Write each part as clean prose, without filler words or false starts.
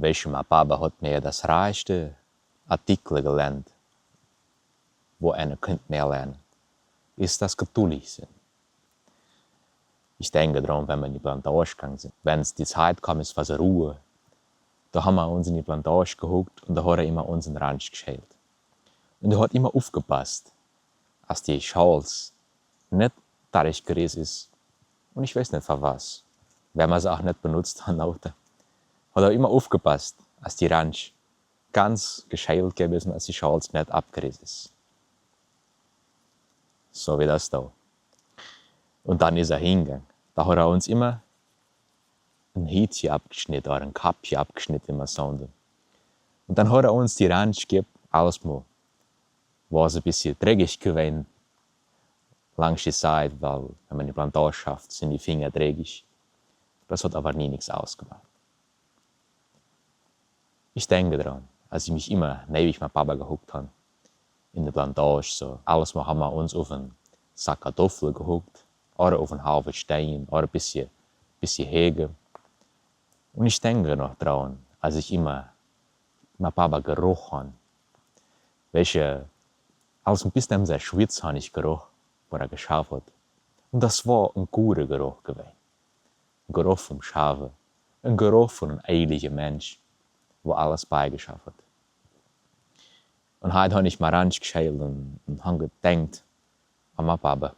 Welche mein Papa hat mir das reichste Artikel gelernt, wo eine Kind mehr lernen, ist das katholisch sind. Ich denke daran, wenn wir in die Plantage gegangen sind, wenn es die Zeit kam, es war so Ruhe, da haben wir uns in die Plantage gehuckt und da hat er immer unseren Ranch geschält. Und er hat immer aufgepasst, als die Schals nicht dadurch gerissen ist. Und ich weiß nicht für was. Wenn man sie auch nicht benutzt hat, hat er immer aufgepasst, als die Ranch ganz geschält gewesen, als die Schals nicht abgerissen ist. So wie das da. Und dann ist er hingegangen. Da hat er uns immer ein Hätchen abgeschnitten oder ein Kappchen abgeschnitten im Sonntag. Und dann hat er uns die Ranch gegeben, alles mal. War es ein bisschen dreckig gewesen, lange Zeit, weil wenn man die Plantage schafft, sind die Finger dreckig. Das hat aber nie nichts ausgemacht. Ich denke daran, als ich mich immer neben meinem Papa gehuckt habe, in der Plantage, so alles mal haben wir uns auf einen Sack Kartoffeln gehuckt, oder auf einen Haufen Stein, oder ein bisschen Hege. Und ich denke noch daran, als ich immer meinen Papa gerochen habe, welche, als ein bisschen sehr Schwitz habe ich gerochen, wo er geschafft hat. Und das war ein guter Geruch gewesen. Ein Geruch vom Schafe, ein Geruch von einem ehrlichen Mensch, wo alles beigeschafft hat. Und heute habe ich mal Ranch geschält und habe gedacht an meinen Papa.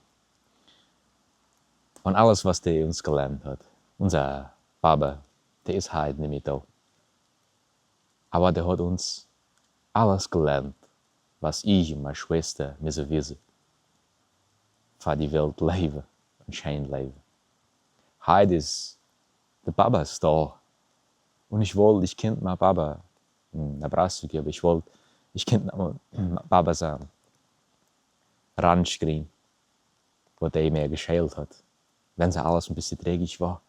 Und alles, was der uns gelernt hat. Unser Papa, der ist heute nicht mehr da. Aber der hat uns alles gelernt, was ich und meine Schwester müssen wissen. Für die Welt leben, ein schön Leben. Heute ist der Papa ist da. Und ich könnte meinem Papa einen Abrazo geben. Ich könnte meinem Papa sagen, Ranch kriegen, wo der mir geschält hat. Wenn sie alles ein bisschen dreckig war,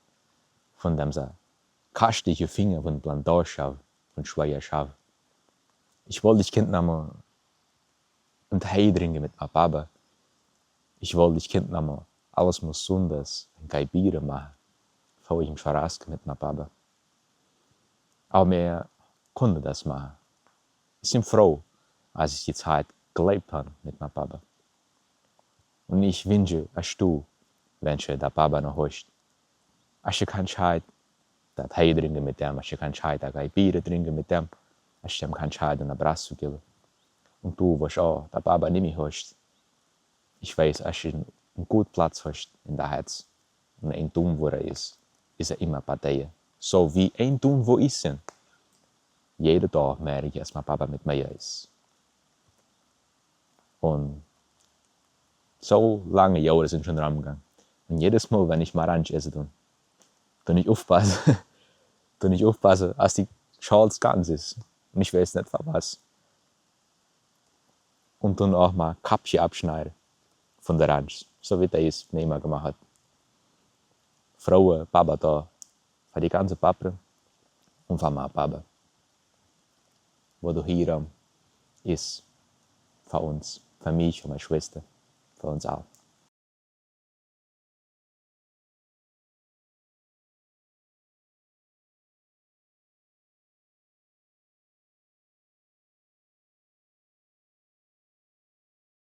von dem sie kastige Finger von Plantage, von schwerer Schafe. Ich könnte noch mal einen Tee trinken mit meinem Papa. Ich könnte noch mal alles mal Sonntags ein Bier machen, bevor ich mich verraske mit meinem Papa. Aber wir konnten das machen. Ich bin froh, als ich die Zeit gelebt habe mit meinem Papa. Und ich wünsche, dass du, wenn du den Papa noch hast, als du keine Zeit das Tee trinken mit dem, als du keine Zeit das Bier trinken mit dem, als du ihm keine Zeit einen Abrazo geben. Und du, was auch den Papa nicht mehr hast, ich weiß, als du einen guten Platz hast in deinem Herz und ein Turm, wo er ist er immer bei dir. So wie ein Turm, wo ich bin. Jeden Tag merke ich, dass mein Papa mit mir ist. Und so lange Jahre sind schon rangegangen. Und jedes Mal, wenn ich mal Ranch esse, dann ich aufpasse, als die Schals ganz ist. Und ich weiß nicht, für was. Und dann auch mal Kappchen abschneiden von der Ranch. So wie der es mir immer gemacht hat. Frauen, Papa da, für die ganze Papa und für meinen Papa. Wo du hier ist, für uns, für mich und meine Schwester, für uns auch.